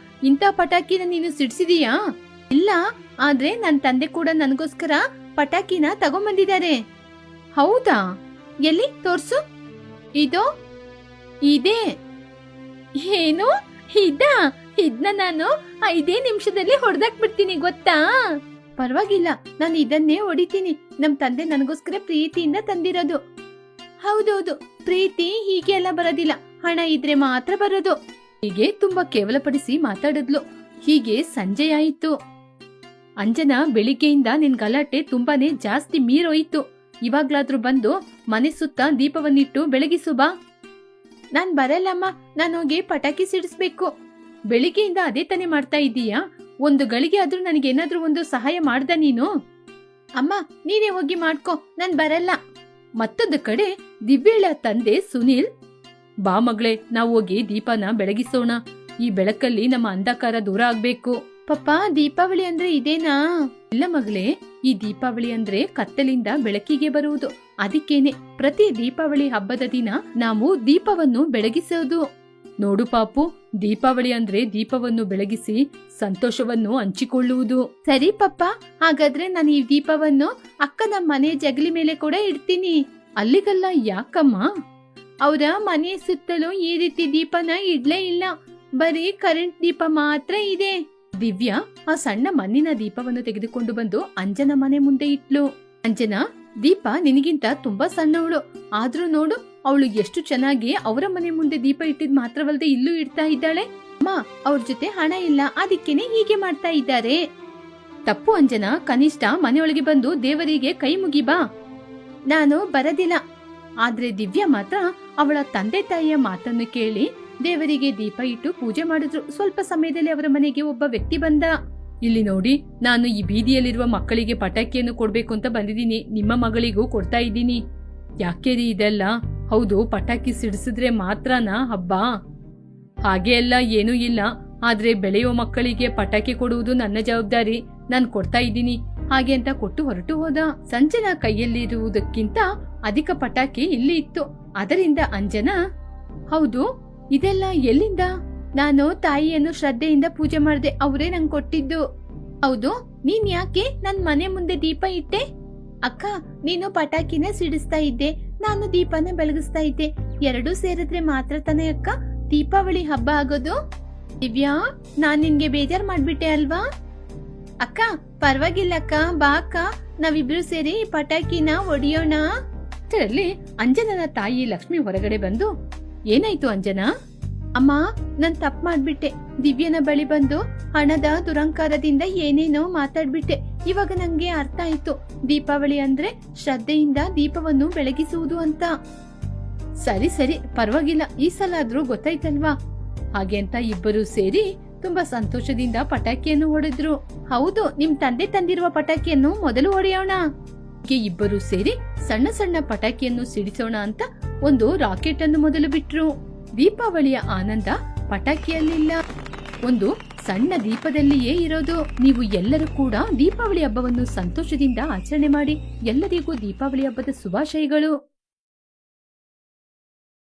ಇಂಥ ಪಟಾಕಿನ ನೀನು ಸಿಡಿಸಿದೀಯಾ? ಇಲ್ಲ, ಆದ್ರೆ ನನ್ ತಂದೆ ಕೂಡ ನನಗೋಸ್ಕರ ಪಟಾಕಿನ ತಗೊಂಬಂದಿದ್ದಾರೆ. ಹೌದಾ? ಎಲ್ಲಿ ತೋರ್ಸು. ಇದೋ ಇದೇ. ಏನು ಇದನ್ನ ನಾನು 5 ನಿಮಿಷದಲ್ಲಿ ಹೊಡೆದಾಕ್ ಬಿಡ್ತೀನಿ, ಗೊತ್ತಾ? ಪರವಾಗಿಲ್ಲ, ನಾನು ಇದನ್ನೇ ಹೊಡಿತೀನಿ. ನಮ್ ತಂದೆ ನನಗೋಸ್ಕರ ಪ್ರೀತಿಯಿಂದ ತಂದಿರೋದು. ಹೌದೌದು, ಪ್ರೀತಿ ಹೀಗೆ ಎಲ್ಲ ಬರೋದಿಲ್ಲ, ಹಣ ಇದ್ರೆ ಮಾತ್ರ ಬರೋದು. ಹೀಗೆ ತುಂಬಾ ಕೇವಲಪಡಿಸಿ ಮಾತಾಡಿದ್ಲು. ಹೀಗೆ ಸಂಜೆ ಆಯಿತು. ಅಂಜನಾ, ಬೆಳಿಗ್ಗೆಯಿಂದ ನಿನ್ ಗಲಾಟೆ ತುಂಬಾನೇ ಜಾಸ್ತಿ ಮೀರೋಯ್ತು. ಇವಾಗ್ಲಾದ್ರೂ ಬಂದು ಮನೆ ಸುತ್ತ ದೀಪವನ್ನಿಟ್ಟು ಬೆಳಗಿಸು ಬಾ. ನಾನ್ ಬರಲ್ಲಮ್ಮ, ನಾನು ಹೋಗಿ ಪಟಾಕಿ ಸಿಡಿಸ್ಬೇಕು. ಬೆಳಿಗ್ಗೆಯಿಂದ ಅದೇ ತಾನೇ ಮಾಡ್ತಾ ಇದ್ದೀಯಾ? ಒಂದು ಗಳಿಗೆ ಆದ್ರೂ ನನಗೇನಾದ್ರೂ ಒಂದು ಸಹಾಯ ಮಾಡ್ದ ನೀನು? ಅಮ್ಮ, ನೀನೇ ಹೋಗಿ ಮಾಡ್ಕೊ, ನಾನ್ ಬರಲ್ಲ. ಮತ್ತೊಂದು ಕಡೆ ದಿವ್ಯಳ ತಂದೆ ಸುನೀಲ್, ಬಾ ಮಗಳೇ, ನಾವು ಹೋಗಿ ದೀಪನ ಬೆಳಗಿಸೋಣ. ಈ ಬೆಳಕಲ್ಲಿ ನಮ್ಮ ಅಂಧಕಾರ ದೂರ ಆಗ್ಬೇಕು. ಪಪ್ಪ, ದೀಪಾವಳಿ ಅಂದ್ರೆ ಇದೇನಾ? ಇಲ್ಲ ಮಗಳೇ, ಈ ದೀಪಾವಳಿ ಅಂದ್ರೆ ಕತ್ತಲಿಂದ ಬೆಳಕಿಗೆ ಬರುವುದು. ಅದಕ್ಕೇನೆ ಪ್ರತಿ ದೀಪಾವಳಿ ಹಬ್ಬದ ದಿನ ನಾವು ದೀಪವನ್ನು ಬೆಳಗಿಸೋದು. ನೋಡು ಪಾಪು, ದೀಪಾವಳಿ ಅಂದ್ರೆ ದೀಪವನ್ನು ಬೆಳಗಿಸಿ ಸಂತೋಷವನ್ನು ಹಂಚಿಕೊಳ್ಳುವುದು. ಸರಿ ಪಪ್ಪ, ಹಾಗಾದ್ರೆ ನಾನು ಈ ದೀಪವನ್ನು ಅಕ್ಕನ ಮನೆ ಜಗಲಿ ಮೇಲೆ ಕೂಡ ಇಡ್ತೀನಿ. ಅಲ್ಲಿಗಲ್ಲ, ಯಾಕಮ್ಮ? ಅವರ ಮನೆ ಸುತ್ತಲೂ ಈ ರೀತಿ ದೀಪನ ಇಡ್ಲೇ ಇಲ್ಲ, ಬರೀ ಕರೆಂಟ್ ದೀಪ ಮಾತ್ರ ಇದೆ. ದಿವ್ಯಾ ಆ ಸಣ್ಣ ಮಣ್ಣಿನ ದೀಪವನ್ನು ತೆಗೆದುಕೊಂಡು ಬಂದು ಅಂಜನ ಮನೆ ಮುಂದೆ ಇಟ್ಲು. ಅಂಜನಾ, ದೀಪ ನಿನಗಿಂತ ತುಂಬಾ ಸಣ್ಣವಳು, ಆದ್ರೂ ನೋಡು ಅವಳು ಎಷ್ಟು ಚೆನ್ನಾಗಿ ಅವರ ಮನೆ ಮುಂದೆ ದೀಪ ಇಟ್ಟಿದ್ ಮಾತ್ರವಲ್ಲದೆ ಇಲ್ಲೂ ಇಡ್ತಾ ಇದ್ದಾಳೆ. ಅಮ್ಮ, ಅವ್ರ ಜೊತೆ ಹಣ ಇಲ್ಲ, ಅದಕ್ಕೇನೆ ಹೀಗೆ ಮಾಡ್ತಾ ಇದ್ದಾರೆ. ತಪ್ಪು ಅಂಜನಾ, ಕನಿಷ್ಠ ಮನೆಯೊಳಗೆ ಬಂದು ದೇವರಿಗೆ ಕೈ ಮುಗಿ ಬಾ. ನಾನು ಬರದಿಲ್ಲ. ಆದ್ರೆ ದಿವ್ಯಾ ಮಾತ್ರ ಅವಳ ತಂದೆ ತಾಯಿಯ ಮಾತನ್ನು ಕೇಳಿ ದೇವರಿಗೆ ದೀಪ ಇಟ್ಟು ಪೂಜೆ ಮಾಡಿದ್ರು. ಸ್ವಲ್ಪ ಸಮಯದಲ್ಲಿ ಅವರ ಮನೆಗೆ ಒಬ್ಬ ವ್ಯಕ್ತಿ ಬಂದ. ಇಲ್ಲಿ ನೋಡಿ, ನಾನು ಈ ಬೀದಿಯಲ್ಲಿರುವ ಮಕ್ಕಳಿಗೆ ಪಟಾಕಿಯನ್ನು ಕೊಡ್ಬೇಕು ಅಂತ ಬಂದಿದ್ದೀನಿ. ನಿಮ್ಮ ಮಗಳಿಗೂ ಕೊಡ್ತಾ ಇದ್ದೀನಿ. ಯಾಕೇರಿ ಇದೆಲ್ಲ? ಹೌದು, ಪಟಾಕಿ ಸಿಡಿಸಿದ್ರೆ ಮಾತ್ರನಾ ಹಬ್ಬ? ಹಾಗೆ ಎಲ್ಲ ಏನೂ ಇಲ್ಲ. ಆದ್ರೆ ಬೆಳೆಯೋ ಮಕ್ಕಳಿಗೆ ಪಟಾಕಿ ಕೊಡುವುದು ನನ್ನ ಜವಾಬ್ದಾರಿ. ನಾನ್ ಕೊಡ್ತಾ ಇದ್ದೀನಿ. ಹಾಗೆ ಅಂತ ಕೊಟ್ಟು ಹೊರಟು ಹೋದ. ಸಂಜನಾ ಕೈಯಲ್ಲಿರುವುದಕ್ಕಿಂತ ಅಧಿಕ ಪಟಾಕಿ ಇಲ್ಲಿ ಇತ್ತು. ಅದರಿಂದ ಅಂಜನಾ, ಹೌದು, ಇದೆಲ್ಲ ಎಲ್ಲಿಂದ? ನಾನು ತಾಯಿಯನ್ನು ಶ್ರದ್ಧೆಯಿಂದ ಪೂಜೆ ಮಾಡಿದೆ, ಅವರೇ ನಂಗೆ ಕೊಟ್ಟಿದ್ದು. ಹೌದು, ನೀನ್ ಯಾಕೆ ನನ್ ಮನೆ ಮುಂದೆ ದೀಪ ಇಟ್ಟೆ? ಅಕ್ಕ, ನೀನು ಪಟಾಕಿನ ಸಿಡಿಸ್ತಾ ಇದ್ದೆ, ನಾನು ದೀಪನ ಬೆಳಗಿಸ್ತಾ ಇದ್ದೆ. ಎರಡೂ ಸೇರಿದ್ರೆ ಮಾತ್ರ ತಾನೇ ಅಕ್ಕ ದೀಪಾವಳಿ ಹಬ್ಬ ಆಗೋದು. ದಿವ್ಯಾ, ನಾನ್ ನಿನ್ಗೆ ಬೇಜಾರ್ ಮಾಡ್ಬಿಟ್ಟೆ ಅಲ್ವಾ? ಅಕ್ಕ, ಪರವಾಗಿಲ್ಲ ಅಕ್ಕ, ಬಾ ಅಕ್ಕ, ನಾವಿಬ್ರು ಸೇರಿ ಪಟಾಕಿನ ಹೊಡಿಯೋಣ. ಅಷ್ಟರಲ್ಲಿ ಅಂಜನನ ತಾಯಿ ಲಕ್ಷ್ಮಿ ಹೊರಗಡೆ ಬಂದು, ಏನಾಯ್ತು ಅಂಜನಾ? ಅಮ್ಮ, ನಾನ್ ತಪ್ಪು ಮಾಡ್ಬಿಟ್ಟೆ. ದಿವ್ಯನ ಬಳಿ ಬಂದು ಹಣದ ದುರಂಕಾರದಿಂದ ಏನೇನೋ ಮಾತಾಡ್ಬಿಟ್ಟೆ. ಇವಾಗ ನಂಗೆ ಅರ್ಥ ಆಯ್ತು, ದೀಪಾವಳಿ ಅಂದ್ರೆ ಶ್ರದ್ಧೆಯಿಂದ ದೀಪವನ್ನು ಬೆಳಗಿಸುವುದು ಅಂತ. ಸರಿ ಸರಿ, ಪರವಾಗಿಲ್ಲ, ಈ ಸಲ ಆದ್ರೂ ಗೊತ್ತಾಯ್ತಲ್ವಾ? ಹಾಗೆ ಅಂತ ಇಬ್ಬರು ಸೇರಿ ತುಂಬಾ ಸಂತೋಷದಿಂದ ಪಟಾಕಿಯನ್ನು ಹೊಡೆದ್ರು. ಹೌದು, ನಿಮ್ ತಂದೆ ತಂದಿರುವ ಪಟಾಕಿಯನ್ನು ಮೊದಲು ಹೊಡೆಯೋಣ. ಇಬ್ಬರು ಸೇರಿ ಸಣ್ಣ ಸಣ್ಣ ಪಟಾಕಿಯನ್ನು ಸಿಡಿಸೋಣ ಅಂತ ಒಂದು ರಾಕೆಟ್ ಅನ್ನು ಮೊದಲು ಬಿಟ್ರು. ದೀಪಾವಳಿಯ ಆನಂದ ಪಟಾಕಿಯಲ್ಲಿಲ್ಲ, ಒಂದು ಸಣ್ಣ ದೀಪದಲ್ಲಿಯೇ ಇರೋದು. ನೀವು ಎಲ್ಲರೂ ಕೂಡ ದೀಪಾವಳಿ ಹಬ್ಬವನ್ನು ಸಂತೋಷದಿಂದ ಆಚರಣೆ ಮಾಡಿ. ಎಲ್ಲರಿಗೂ ದೀಪಾವಳಿ ಹಬ್ಬದ ಶುಭಾಶಯಗಳು.